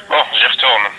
Bon, j'y retourne.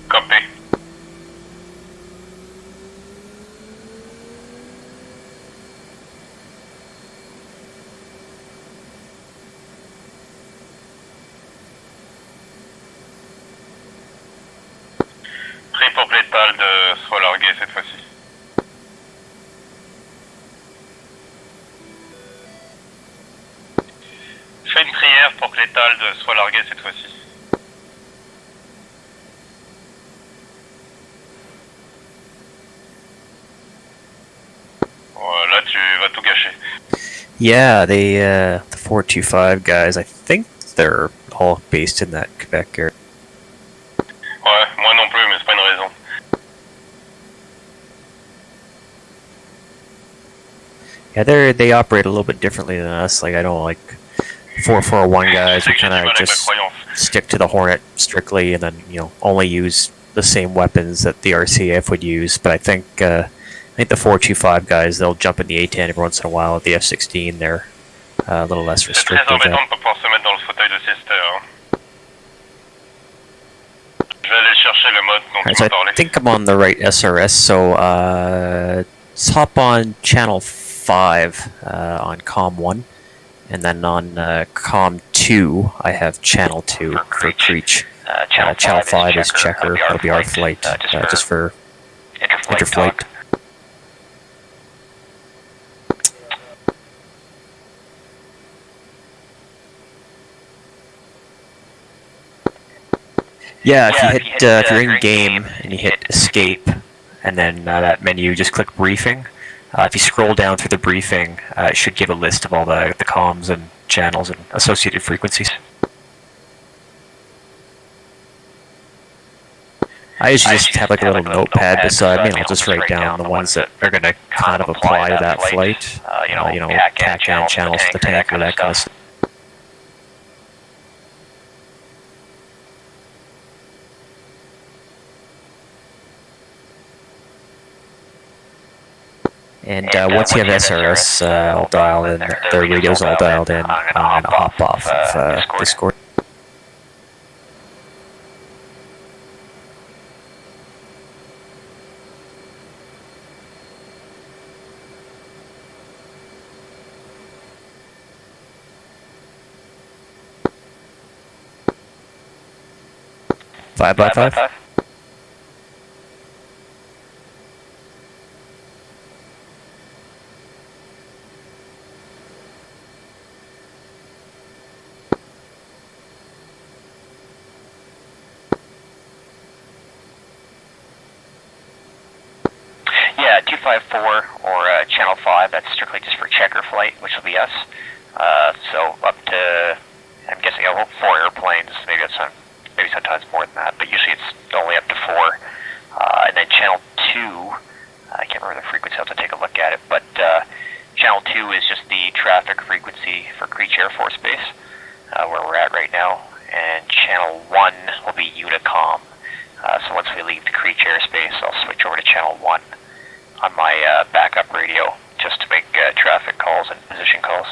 Copy. Pris pour l'étal de soit largué cette fois-ci. Fais une prière pour que l'étal de soit largué cette fois-ci. Là, tu vas tout gâcher. Yeah, the 425 guys, I think they're all based in that Quebec area. Ouais, moi non plus, mais c'est pas une raison. Yeah, they operate a little bit differently than us. Like, I don't like 441 guys. We kind of just stick to the Hornet strictly, and then only use the same weapons that the RCAF would use. But I think the 425 guys, they'll jump in the A10 every once in a while. At the F16, they're a little less restricted. C'est très embêtant de pas pouvoir se mettre dans le fauteuil de sister. Hein. Je vais aller chercher le mode dont tu m'as parlé. I think I'm on the right SRS, so let's hop on channel 5 on COM 1, and then on COM 2 I have channel 2 for Creech. Channel 5 is Checker. That'll be our flight, just for interflight. Yeah, if you're in game and you hit escape, and then that menu, just click briefing. If you scroll down through the briefing, it should give a list of all the comms and channels and associated frequencies. I usually just have like a little notepad beside me, and I'll just write down the ones that are going to kind of apply to that flight. CAC channels for the tank, or that kind of stuff. And once you have SRS all dialed in, their radio's all dialed in, I'm going to hop off of Discord. Five by five? Yeah, 254 or channel 5, that's strictly just for checker flight, which will be us. So up to, I'm guessing, 4 airplanes, maybe sometimes more than that, but usually it's only up to 4. And then channel 2, I can't remember the frequency, I'll have to take a look at it, but channel 2 is just the traffic frequency for Creech Air Force Base, where we're at right now, and channel 1 will be Unicom. So once we leave the Creech airspace, I'll switch over to channel 1 on my backup radio, just to make traffic calls and position calls.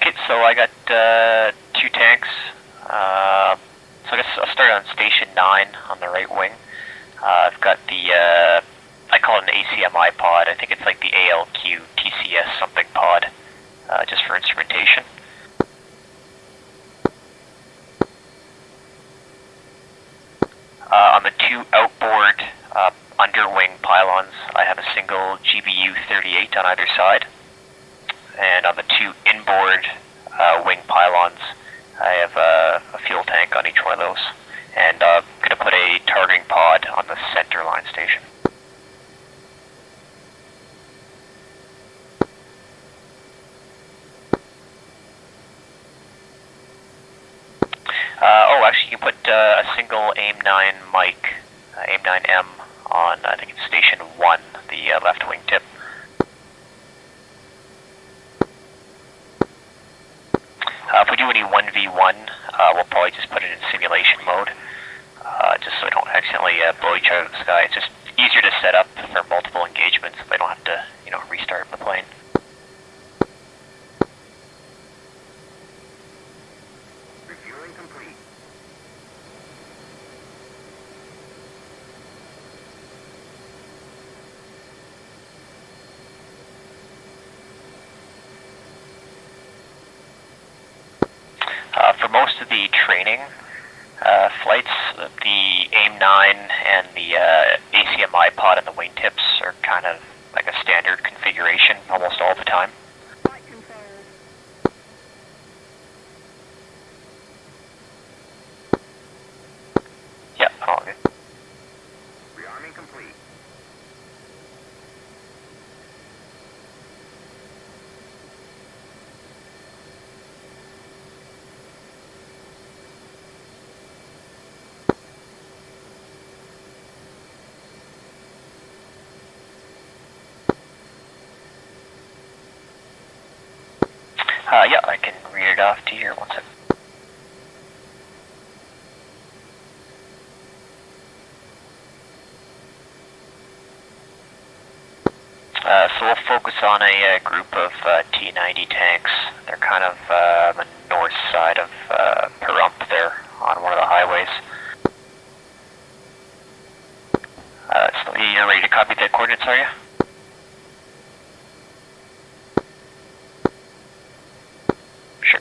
Okay, so I got 2 tanks. So I guess I'll start on station 9 on the right wing. I've got the, I call it an ACMI pod. I think it's like the ALQ TCS something pod, just for instrumentation. On the 2 outboard underwing pylons, I have a single GBU-38 on either side. And on the two inboard wing pylons, I have a fuel tank on each one of those. And I'm going to put a targeting pod on the center line station. Actually, you can put a single AIM-9 mic, AIM-9M, on, I think it's Station 1, the left wingtip. If we do any 1v1, we'll probably just put it in simulation mode, just so we don't accidentally blow each other in the sky. It's just easier to set up for multiple engagements if I don't have to, restart the plane. Refueling complete. For most of the training flights, the AIM-9 and the ACMI pod and the wingtips are kind of like a standard configuration almost all the time. Flight controls. Yeah, all good. Rearming complete. Yeah, I can read it off to you here. One second. So we'll focus on a group of T-90 tanks. They're kind of on the north side of Pahrump there on one of the highways. So you're ready to copy the coordinates, are you? Sure.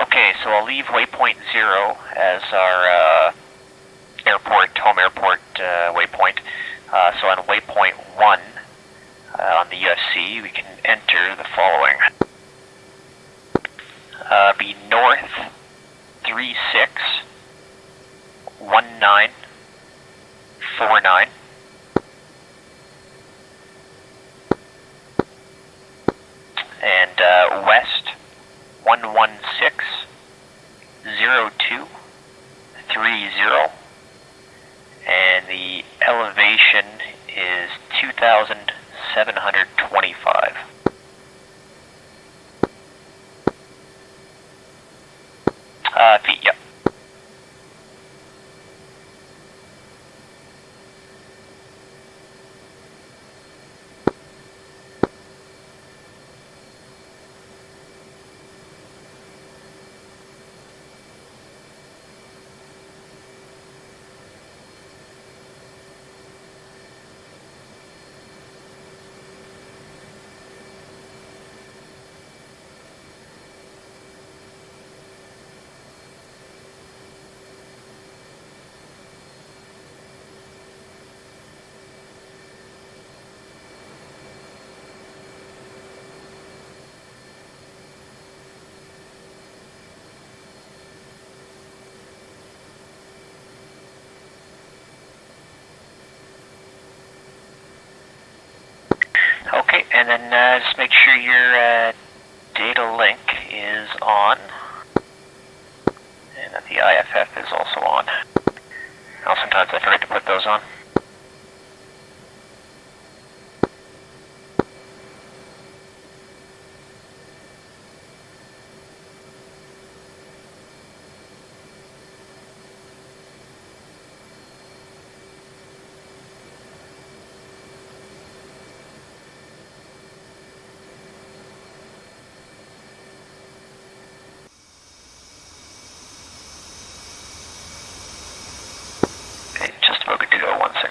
Okay, so I'll leave waypoint 0 as our home airport waypoint. So on waypoint 1 on the UFC, we can enter the following. Be north 361949. And west 1160230, and the elevation is 2,725. Feet, yep. Okay, and then just make sure you're data link is on, and that the IFF is also on. Now sometimes I forget to put those on. Okay, just about good to go, 1 sec.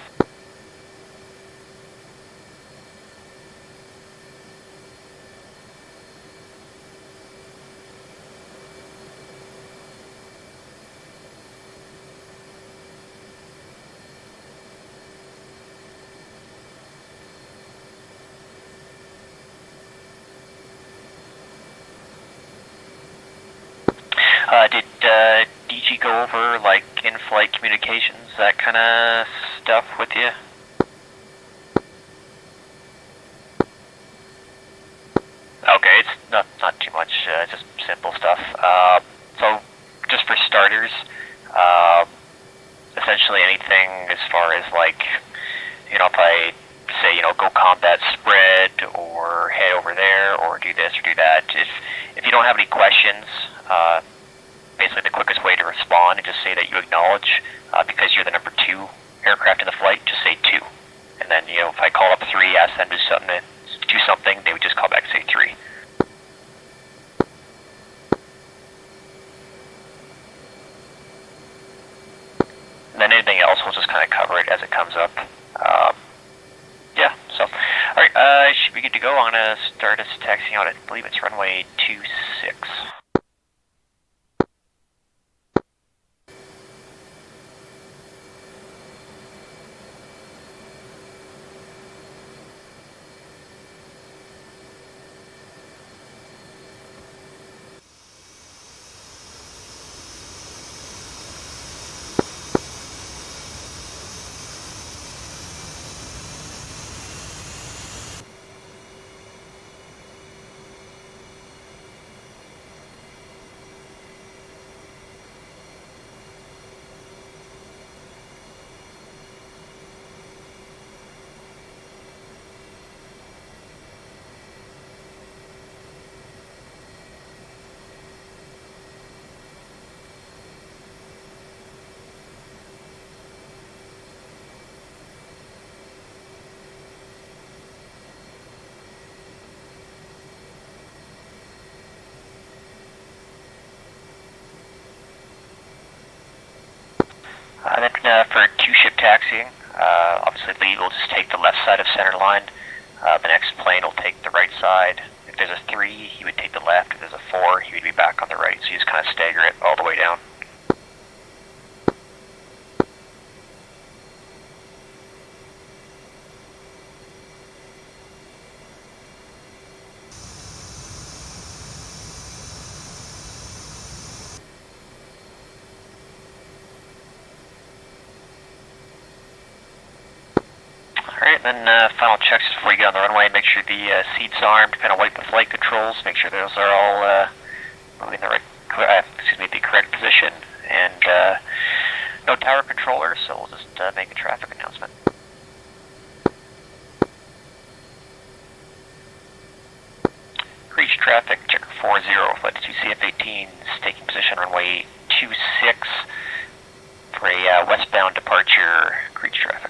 Did DG go over like in-flight communications, that kind of stuff with you? Okay, it's not too much, just simple stuff. So just for starters, essentially anything as far as like, you know, if I say, you know, go combat spread or head over there or do this or do that, if you don't have any questions, basically the quickest way to respond and just say that you acknowledge, because you're the number 2 aircraft in the flight, just say 2. And then, you know, if I call up 3, ask them to do something, they would just call back, say 3. And then anything else, we'll just kind of cover it as it comes up. Yeah, so, alright, should be good to go. I'm going to start us taxiing out, I believe it's runway 26. Then for 2-ship taxiing, obviously Lee will just take the left side of center line. The next plane will take the right side. If there's a 3, he would take the left. If there's a 4, he would be back on the right. So you just kind of stagger it all the way down. Alright, then final checks before you get on the runway. Make sure the seat's armed, kind of wipe the flight controls, make sure those are all moving in the right, the correct position. And no tower controller, so we'll just make a traffic announcement. Reach traffic, checker 40, flight 2CF-18, taking position runway 26 for a westbound departure, reach traffic.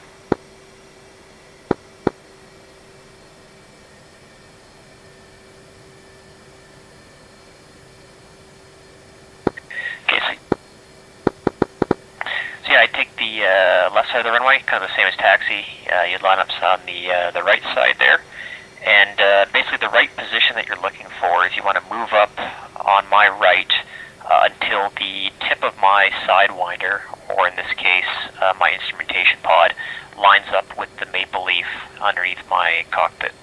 I take the left side of the runway, kind of the same as taxi. You'd line up on the right side there. And basically the right position that you're looking for is you want to move up on my right until the tip of my sidewinder, or in this case, my instrumentation pod, lines up with the maple leaf underneath my cockpit.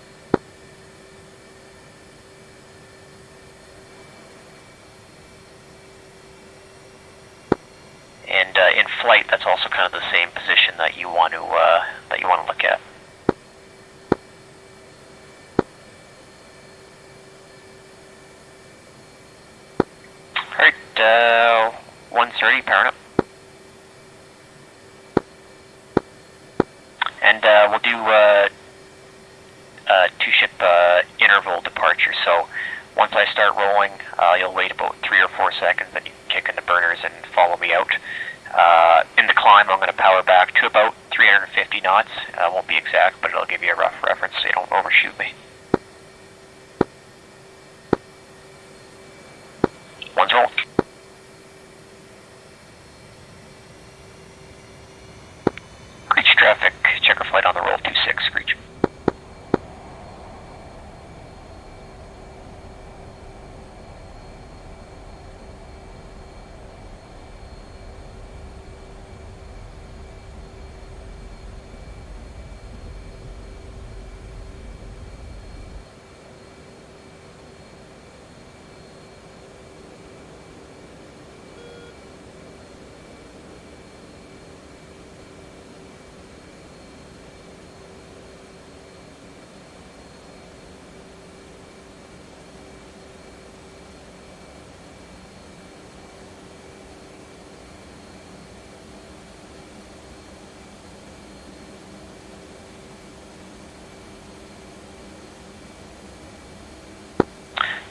And in flight, that's also kind of the same position that you want to look at. 130, powering up. And we'll do two-ship interval departure. So once I start rolling, you'll wait about 3 or 4 seconds, then you can kick in the burners and follow me out. In the climb, I'm going to power back to about 350 knots. Won't be exact, but it'll give you a rough reference so you don't overshoot me. One's roll. Creech traffic, checker flight on the roll 26, Creech.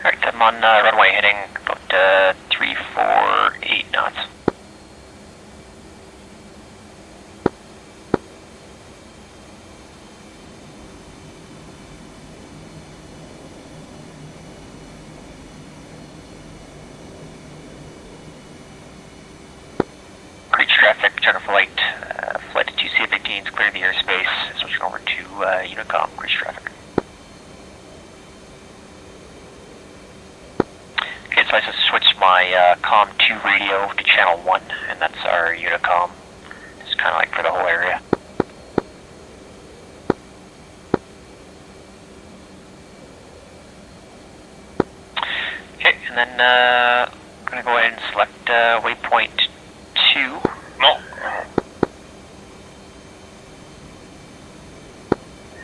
Alright, I'm on runway heading about 348 knots. Creech traffic, checker flight, flight to 2C15, clear the airspace, switching over to Unicom, Creech traffic. So I just switched my COM 2 radio to channel 1, and that's our Unicom. It's kind of like for the whole area. Okay, and then I'm going to go ahead and select waypoint 2. Non.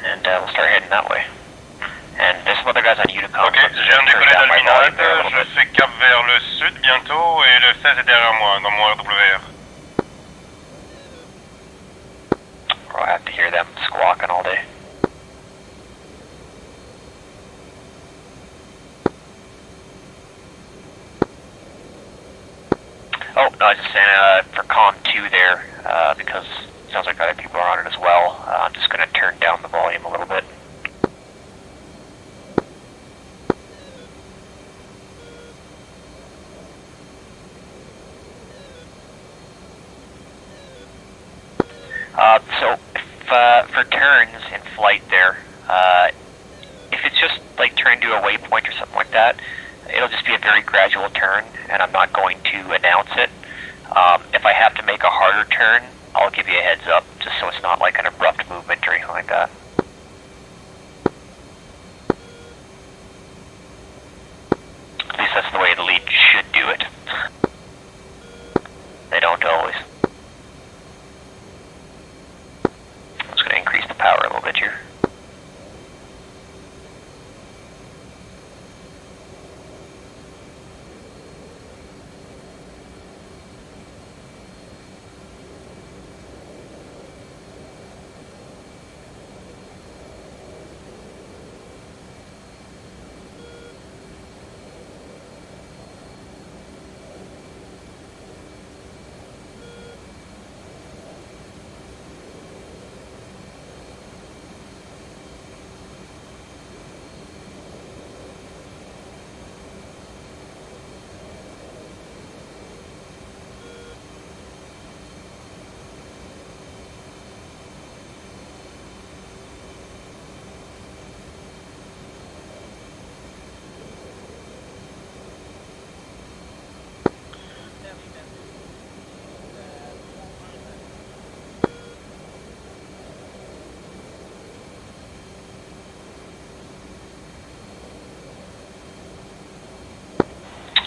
And we'll start heading that way. And there's some other guys on Unicom. Ok, je viens de décoller d'Alminade, je fais cap vers le sud bientôt et le 16 est derrière moi dans mon RWR. I'll have to hear them squawking all day. Oh, no, I was just saying for COM 2 there, because it sounds like other people are on it as well, I'm just going to turn down the volume a little bit. So if, for turns in flight there, if it's just like turn to a waypoint or something like that, it'll just be a very gradual turn, and I'm not going to announce it. If I have to make a harder turn, I'll give you a heads up, just so it's not like an abrupt movement or anything like that. At least that's the way the lead should do it. They don't always. I'm just going to increase the power a little bit here.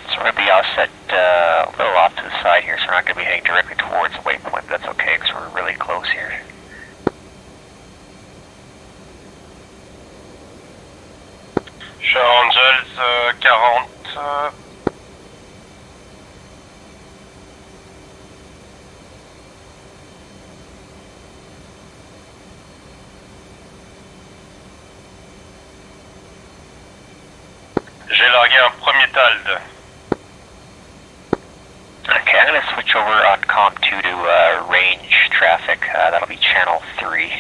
So we're going to be offset a little off to the side here, so we're not going to be heading directly towards the waypoint, but that's okay because we're really close here. Sure Angels 40, J'ai logué en premier TALD. Okay, I'm going to switch over on COM 2 to range traffic. That'll be channel 3.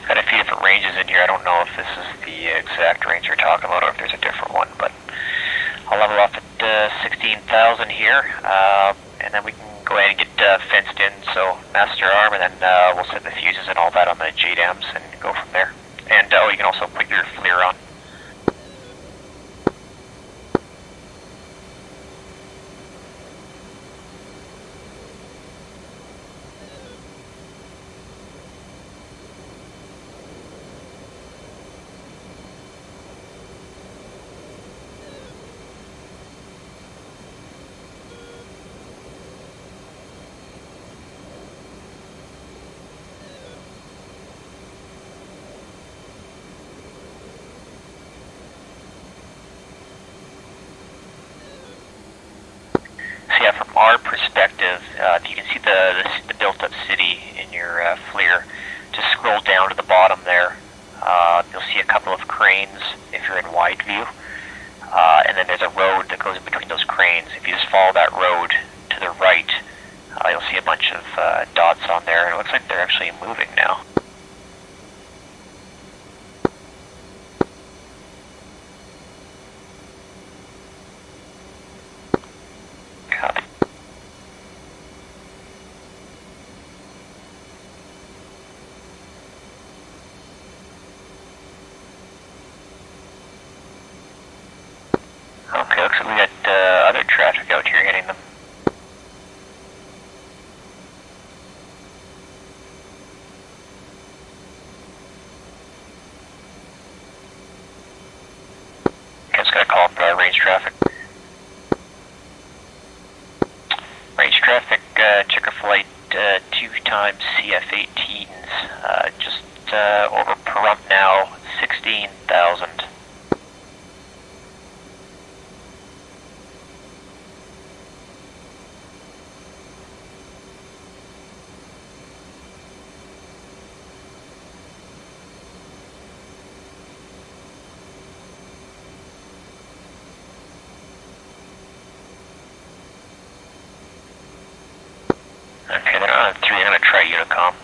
Got a few different ranges in here. I don't know if this is the exact range you're talking about or if there's a different one, but I'll level off at 16,000 here, and then we can go ahead and get fenced in, so master arm, and then we'll set the fuses and all that on the JDAMs and go from there. And oh, you can also put your FLIR on. So yeah, from our perspective, if you can see the built-up city in your FLIR, just scroll down to the bottom there. You'll see a couple of cranes if you're in wide view, and then there's a road that goes in between those cranes. If you just follow that road to the right, you'll see a bunch of dots on there, and it looks like they're actually moving now. Copy. Okay, looks like we got other traffic out here hitting them. Okay, just gotta call up range traffic. Range traffic, checker flight 2 times CF-18s, just over Pahrump now, 16,000. Okay, then on 3, I'm going to try Unicom.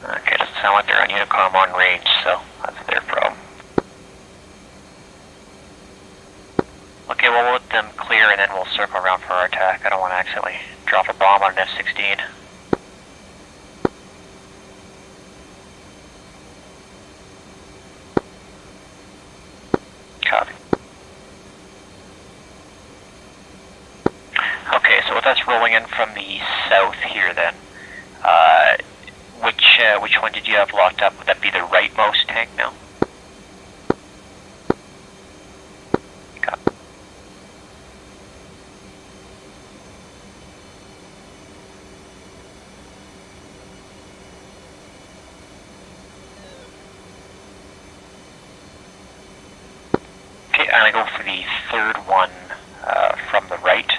Okay, doesn't sound like they're on Unicom on range, so that's their problem. Okay, well, we'll let them clear and then we'll circle around for our attack. I don't want to accidentally drop a bomb on an F-16. Copy. Okay, so with us rolling in from the south here then, which one did you have locked up? Would that be the rightmost tank now? Copy. Okay, I'm going to go for the third one from the right,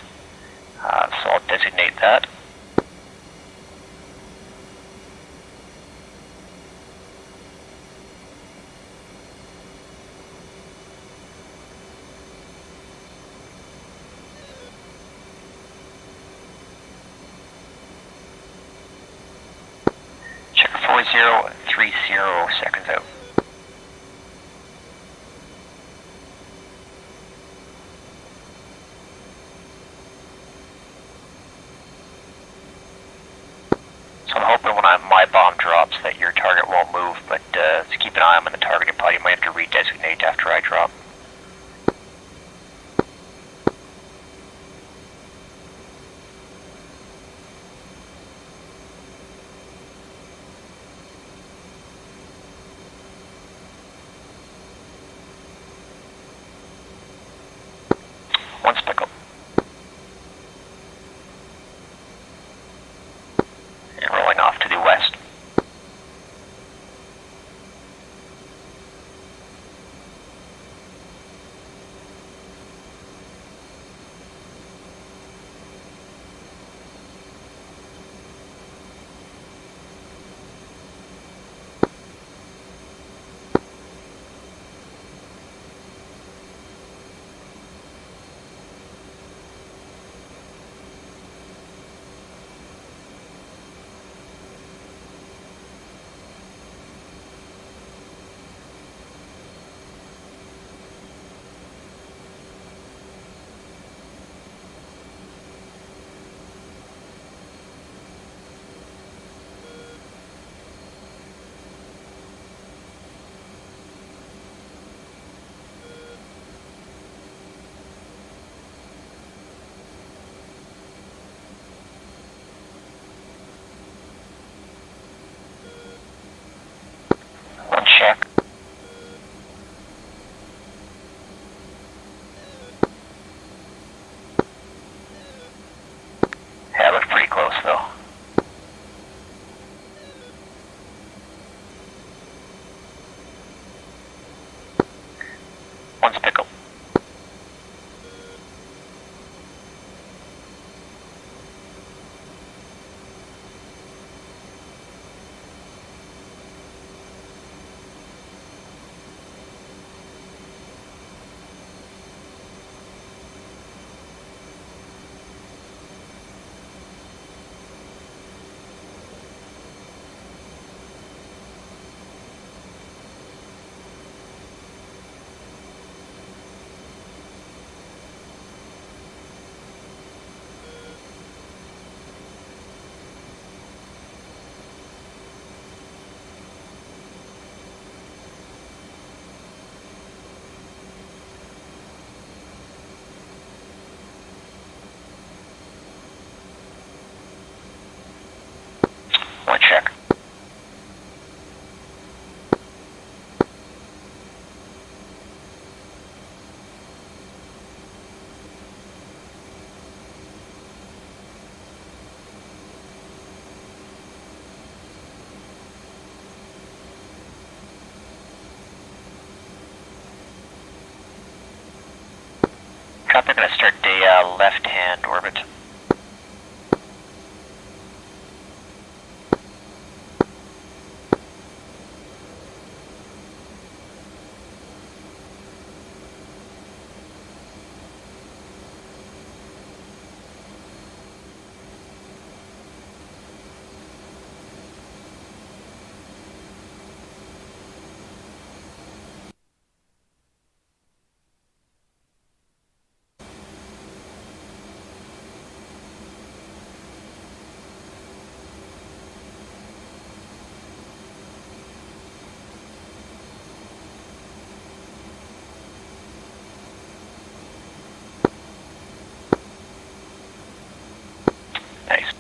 so I'll designate that. Check 4030 seconds out. So I'm hoping when my bomb drops that your target won't move, but just keep an eye on the targeting pod. You might have to redesignate after I drop. One's pickle. One check. Copy, I'm going to start the left-hand orbit. Nice.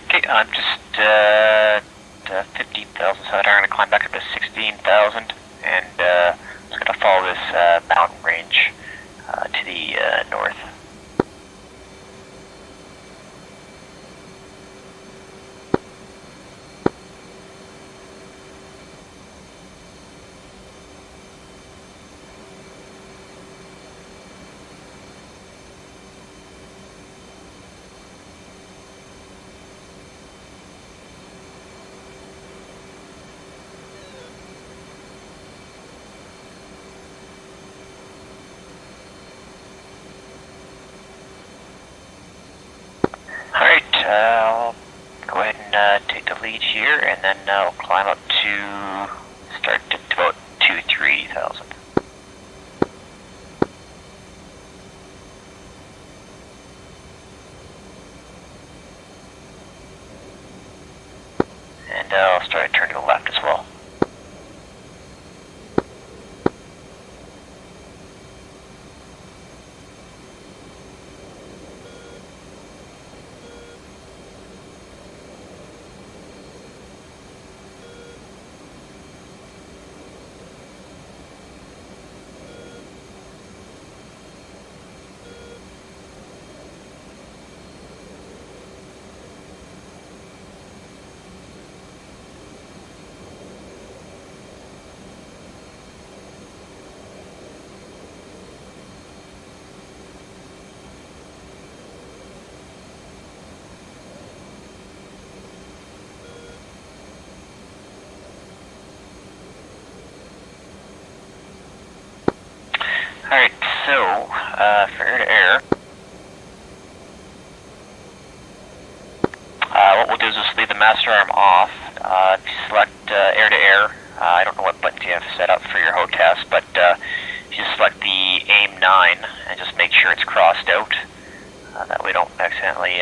Okay, I'm just 15,000, so I'm going to climb back up to 16,000, and I'm just going to follow this mountain range to the north. Alright, I'll go ahead and take the lead here, and then I'll climb up to start to about 2-3,000. And I'll start turning to the left as well. Alright, so, for air to air, what we'll do is just leave the master arm off. If you select air to air, I don't know what buttons you have set up for your HOTAS, but if you select the AIM 9 and just make sure it's crossed out, that we don't accidentally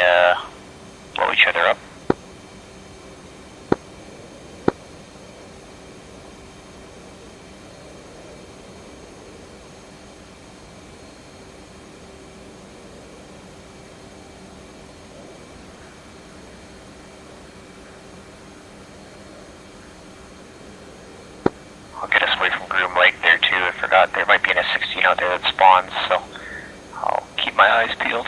blow each other up. I'll get us away from Groom Lake there too. I forgot there might be an S-16 out there that spawns, so I'll keep my eyes peeled.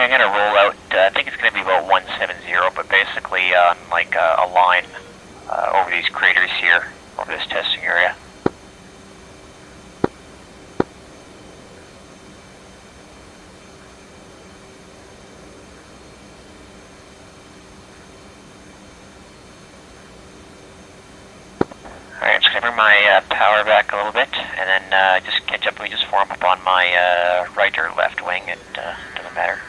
Okay, I'm gonna roll out, I think it's gonna be about 170, but basically on like a line over these craters here, over this testing area. Alright, I'm just gonna bring my power back a little bit, and then just catch up. We just form up on my right or left wing. It doesn't matter.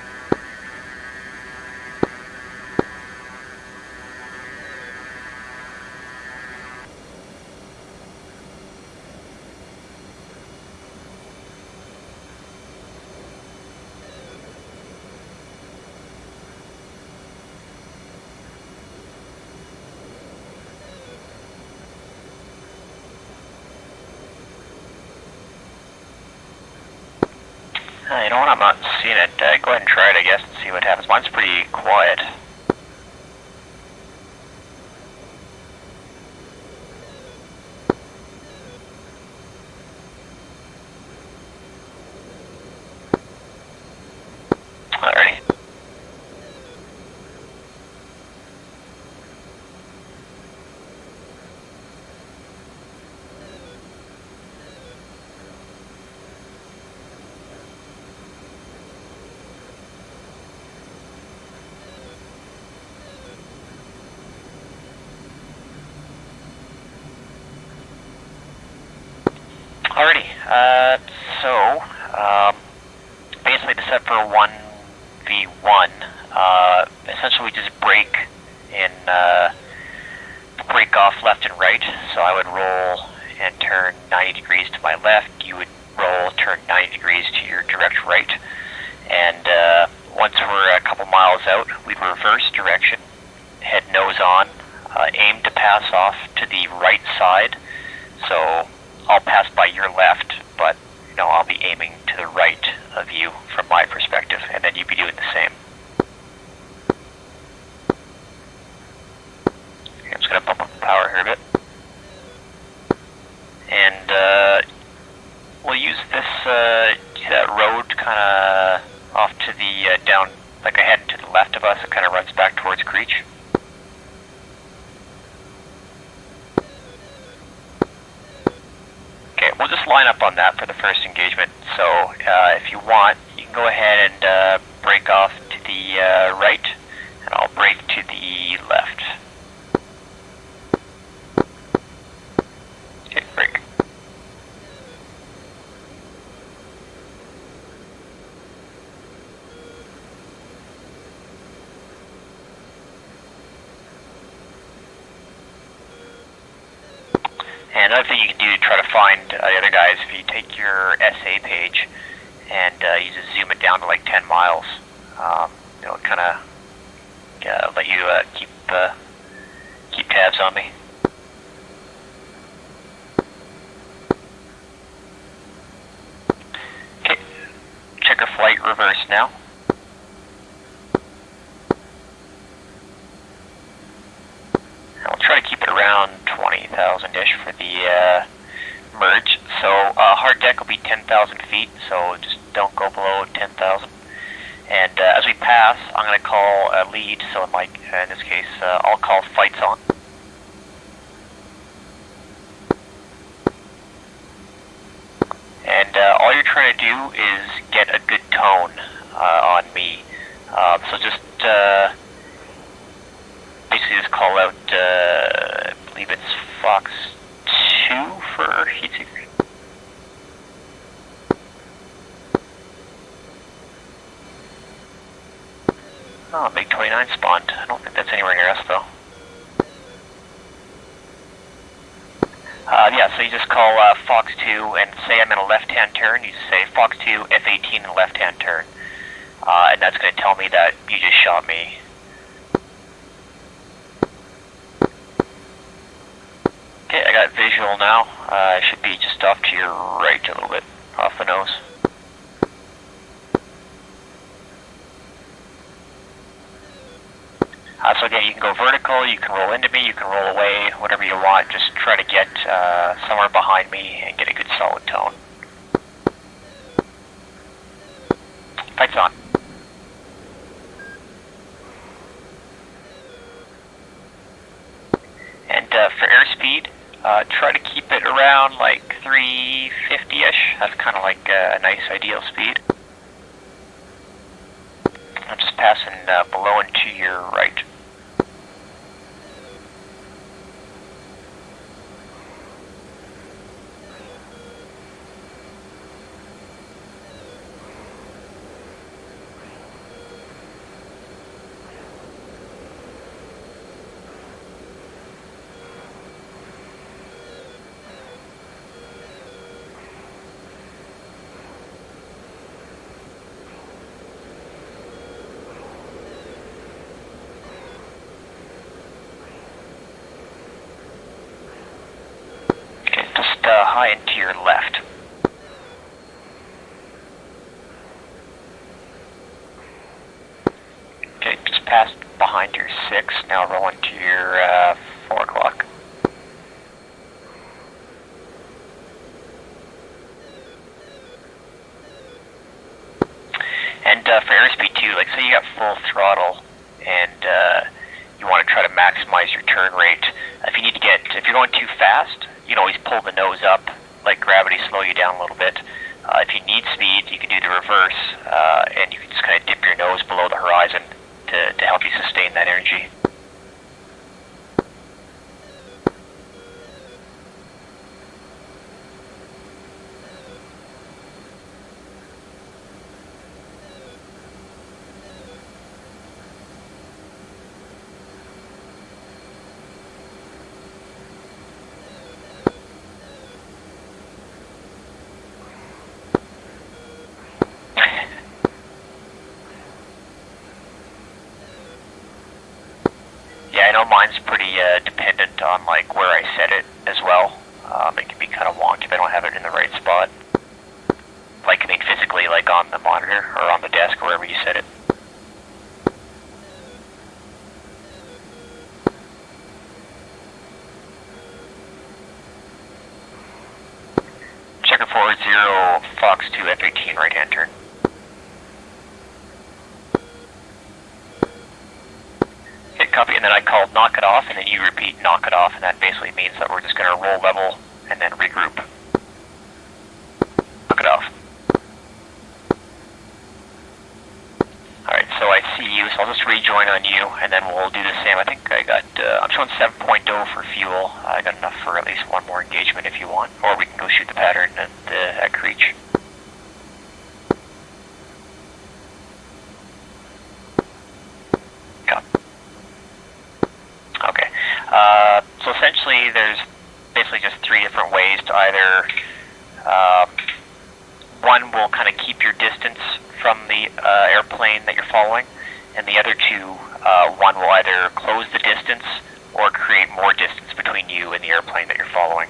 You know what, I'm not seeing it. Go ahead and try it, I guess, and see what happens. Mine's pretty quiet. Alrighty. Alrighty, basically to set for 1v1, essentially we just break off left and right, so I would roll and turn 90 degrees to my left, you would roll, turn 90 degrees to your direct right, and once we're a couple miles out, we'd reverse direction, head nose on, aim to pass off to the right side, so I'll pass by your left, but you know I'll be aiming to the right of you from my perspective, and then you'd be doing the same. Okay, I'm just gonna bump up the power here a bit, and we'll use this that road kind of off to the down, like ahead and to the left of us. It kind of runs back towards Creech. We'll just line up on that for the first engagement, so if you want, you can go ahead and break off to the right, and I'll break to the left. Okay, break. And another thing you can do to try to find the other guys, if you take your SA page and you just zoom it down to like 10 miles, it'll kind of let you keep tabs on me. Okay, checker flight reverse now. I'll try to keep it around 20,000-ish for the merge. So hard deck will be 10,000 feet, so just don't go below 10,000. And as we pass, I'm going to call a lead, so in this case, I'll call fights on. And all you're trying to do is get a good tone on me. So just basically just call out, I believe it's Fox 2 for heat seeker. Oh, MiG-29 spawned. I don't think that's anywhere near us though. Yeah, so you just call Fox 2 and say I'm in a left-hand turn. You just say Fox 2, F-18 in left-hand turn. And that's going to tell me that you just shot me. Okay, I got visual now. It should be just off to your right a little bit, off the nose. So again, you can go vertical, you can roll into me, you can roll away, whatever you want. Just try to get somewhere behind me and get a good solid tone. Fights on. for airspeed, try to keep it around like 350-ish. That's kind of like a nice ideal speed. I'm just passing below and to your right. High and to your left. Okay, just passed behind your 6, now rolling to your 4 o'clock. And for airspeed too, like say you got full throttle and you want to try to maximize your turn rate. If you're going too fast, you can always pull the nose up, let gravity slow you down a little bit. If you need speed, you can do the reverse, and you can just kind of dip your nose below the horizon to help you sustain that energy. Yeah, I know mine's pretty dependent on like where I set it as well. It can be kind of wonky if I don't have it in the right spot. Like, I mean physically, like on the monitor or on the desk or wherever you set it. Checker 40, Fox 2, F-18, right-hand turn. Copy, and then I called knock it off, and then you repeat knock it off, and that basically means that we're just going to roll level and then regroup. Knock it off. Alright, so I see you, so I'll just rejoin on you, and then we'll do the same. I think I got, I'm showing 7.0 for fuel. I got enough for at least one more engagement if you want, or we can go shoot the pattern at Creech. So essentially there's basically just 3 different ways to either, one will kind of keep your distance from the airplane that you're following, and the other 2, one will either close the distance or create more distance between you and the airplane that you're following.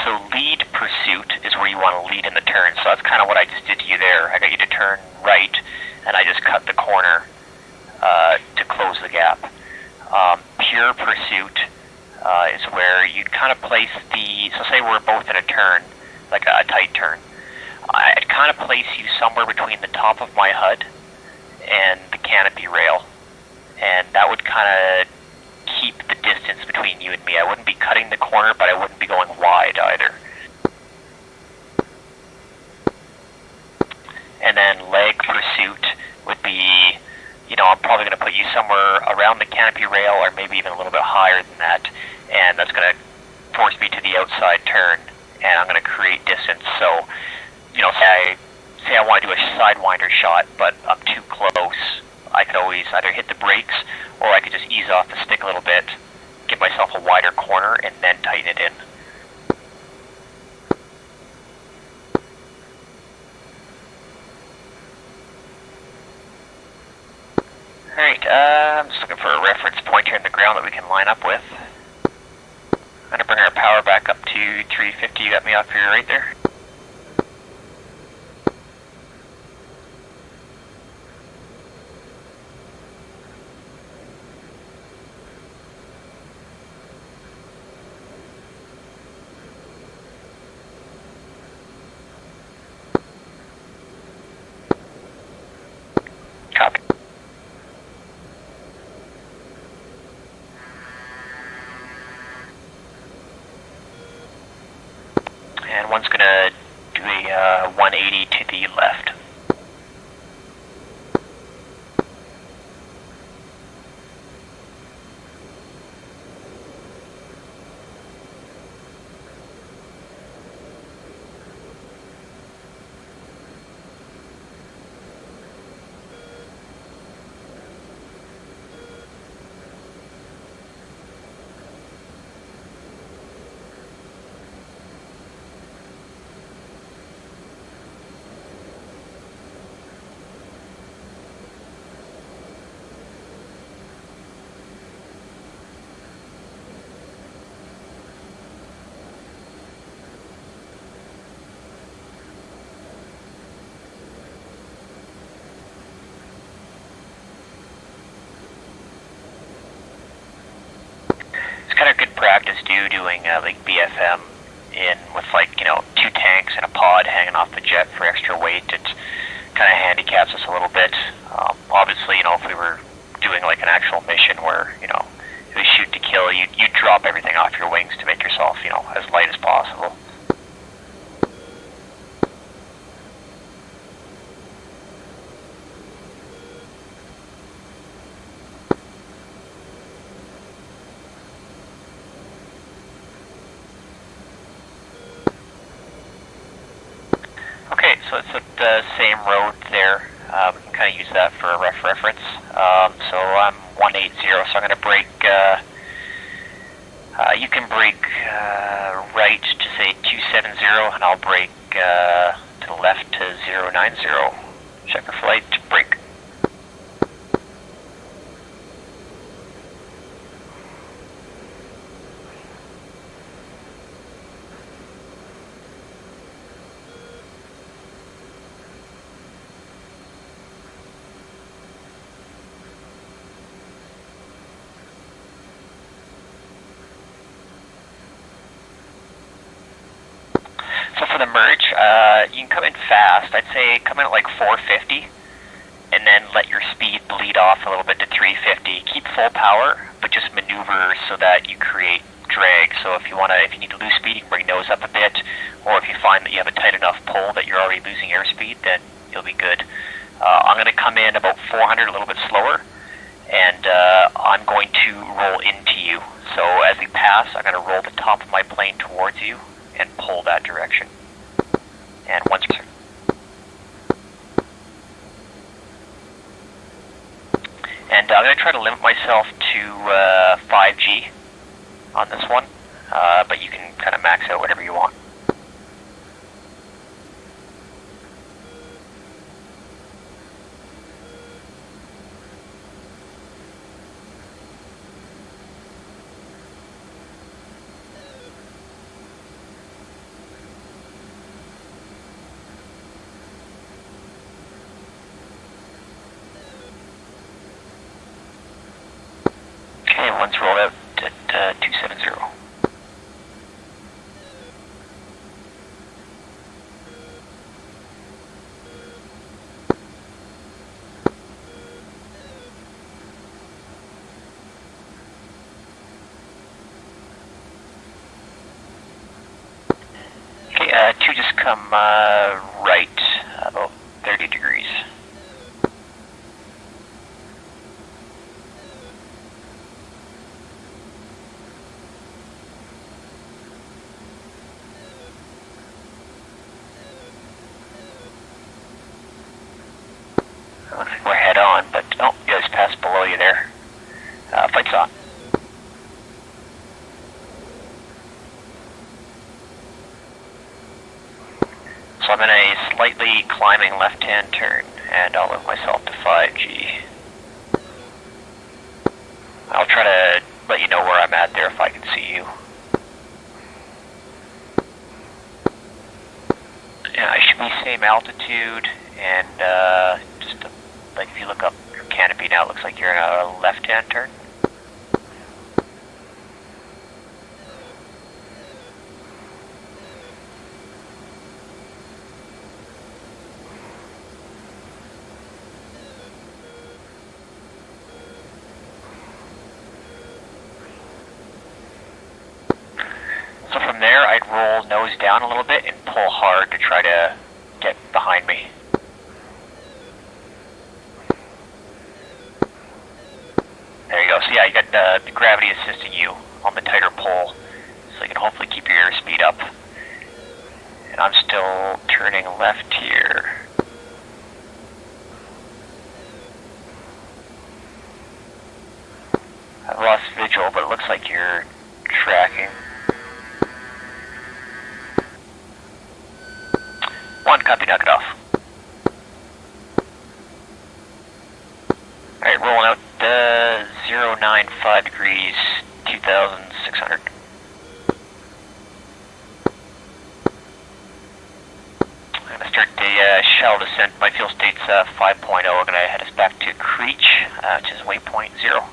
So lead pursuit is where you want to lead in the turn. So that's kind of what I just did to you there. I got you to turn right, and I just cut the corner to close the gap. Pure pursuit is where you'd kind of place so say we're both in a turn, like a tight turn. I'd kind of place you somewhere between the top of my HUD and the canopy rail, and that would kind of keep the distance between you and me. I wouldn't be cutting the corner, but I wouldn't be going wide either. And then leg pursuit would be, I'm probably going to put you somewhere around the canopy rail or maybe even a little bit higher than that, and that's going to force me to the outside turn, and I'm going to create distance. So, say I want to do a sidewinder shot, but I'm too close, I could always either hit the brakes or I could just ease off the stick a little bit, give myself a wider corner, and then tighten it in. Alright, I'm just looking for a reference point here in the ground that we can line up with. I'm going to bring our power back up to 350. You got me off here right there. and one's going to do a 180 to the left. Kind of good practice doing like BFM in with like 2 tanks and a pod hanging off the jet for extra weight. It kind of handicaps us a little bit. Obviously, if we were doing like an actual mission where it was shoot to kill, you drop everything off your wings to make yourself as light as possible. So it's at the same road there. We can kind of use that for a reference. So I'm 180, so I'm going to brake. You can brake right to say 270, and I'll brake to the left to 090. Checker flight, brake. For the merge, you can come in fast. I'd say come in at like 450, and then let your speed bleed off a little bit to 350. Keep full power, but just maneuver so that you create drag. So if you need to lose speed, you can bring nose up a bit, or if you find that you have a tight enough pull that you're already losing airspeed, then you'll be good. I'm going to come in about 400, a little bit slower, and I'm going to roll into you. So as we pass, I'm going to roll the top of my plane towards you and pull that direction. And once and I'm going to try to limit myself to 5G on this one, but you can kind of max out whatever you want. Once rolled out at 270. Okay, 2 just come right, about 30 degrees. We're head on, but you guys passed below you there. Flight's on. So I'm in a slightly climbing left-hand turn, and I'll limit myself to 5G. I'll try to let you know where I'm at there if I can see you. Yeah, I should be same altitude, and like if you look up your canopy now, it looks like you're in a left-hand turn. So from there, I'd roll nose down a little bit and pull hard to try to get behind me. There you go. So yeah, you got the gravity assisting you on the tighter pull, so you can hopefully keep your airspeed up. And I'm still turning left here. I've lost visual, but it looks like you're tracking. 1, copy, knock it off. Alright, rolling out 095 degrees, 2,600. I'm going to start the shallow descent. My fuel state's 5.0. We're going to head us back to Creech, which is waypoint 0.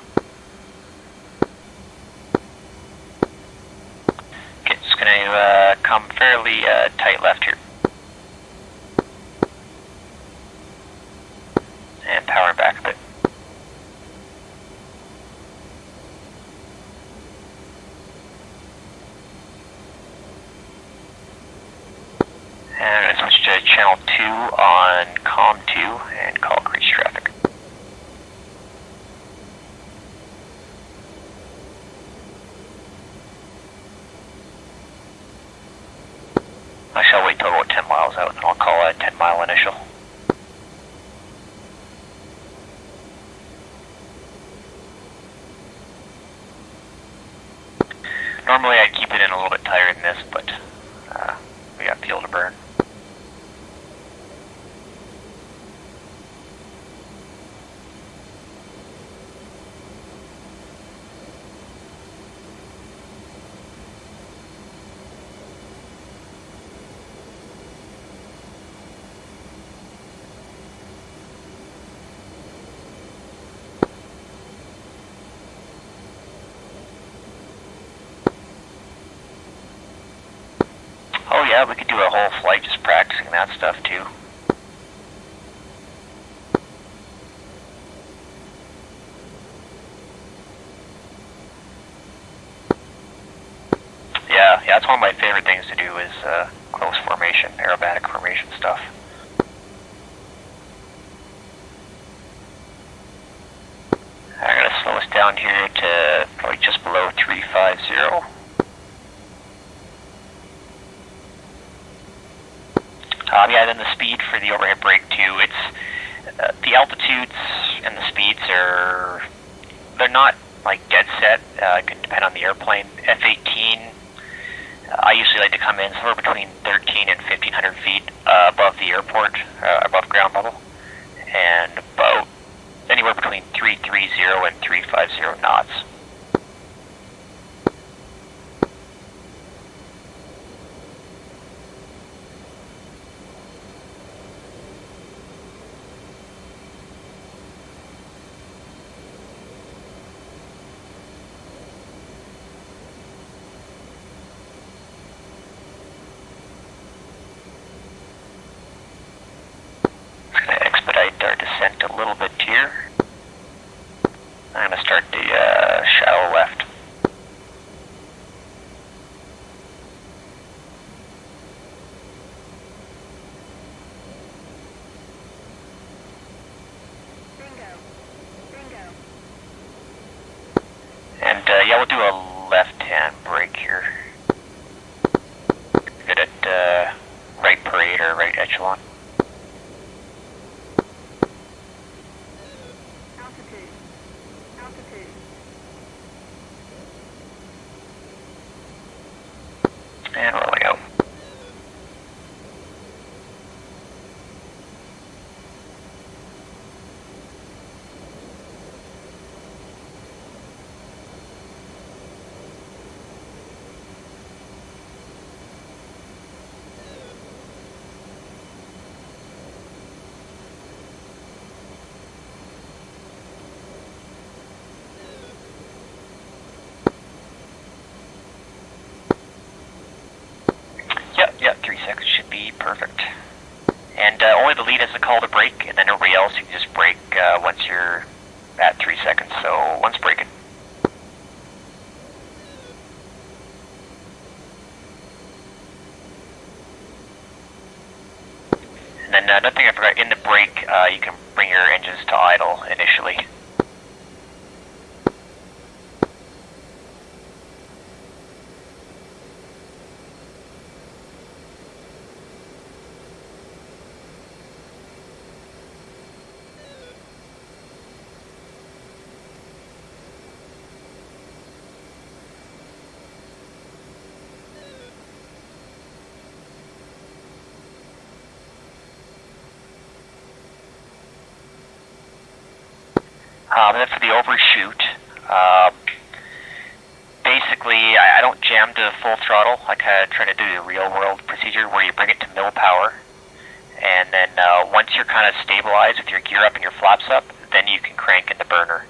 Okay, just going to come fairly tight left here. And power back a bit. And I'm going to switch to channel 2 on COM 2 and call Creech traffic. I shall wait till about 10 miles out and I'll call a 10-mile initial. Normally I'd keep it in a little bit tighter than this, but we got fuel to burn. Oh yeah, we could do a whole flight just practicing that stuff too. Yeah, that's one of my favorite things to do is close formation, aerobatic formation stuff. I'm going to slow us down here to probably just below 350. Yeah, then the speed for the overhead brake too. It's the altitudes and the speeds they're not like dead set. It can depend on the airplane. F-18, I usually like to come in somewhere between 13 and 1,500 feet above the airport, above ground level, and about anywhere between 330 and 350 knots. Our descent a little bit here. I'm going to start the shallow left. Bingo. And yeah, we'll do a left-hand brake here. Good at right parade or right echelon. Altitude. And rolling out. Yep, 3 seconds should be perfect. And only the lead has a call to brake, and then everybody else you can just brake once you're at 3 seconds. So once braking. then another thing I forgot, in the brake, you can bring your engines to idle initially. Then for the overshoot, basically I don't jam to full throttle. I kind of try to do the real world procedure where you bring it to mill power, and then once you're kind of stabilized with your gear up and your flaps up, then you can crank in the burner.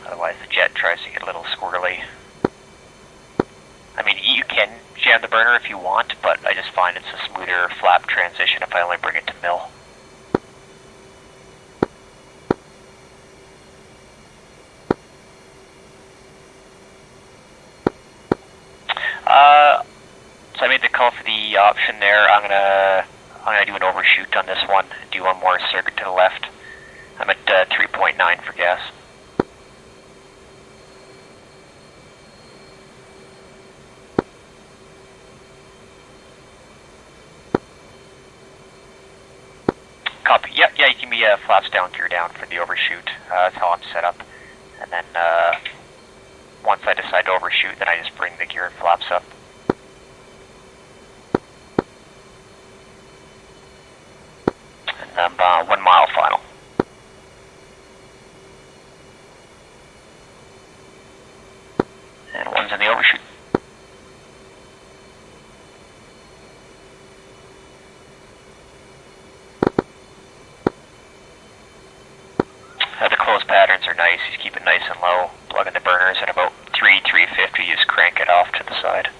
Otherwise the jet tries to get a little squirrely. I mean, you can jam the burner if you want, but I just find it's a smoother flap transition if I only bring it to mill. So I made the call for the option there. I'm gonna do an overshoot on this one and do one more circuit to the left. I'm at 3.9 for gas. Copy. Yeah, you can be flaps down, gear down for the overshoot. That's how I'm set up. And then once I decide to overshoot, then I just bring the gear and flaps up. And 1 mile final. And one's in the overshoot. The close patterns are nice. You keep it nice and low. Plug in the burners at about 350. You just crank it off to the side.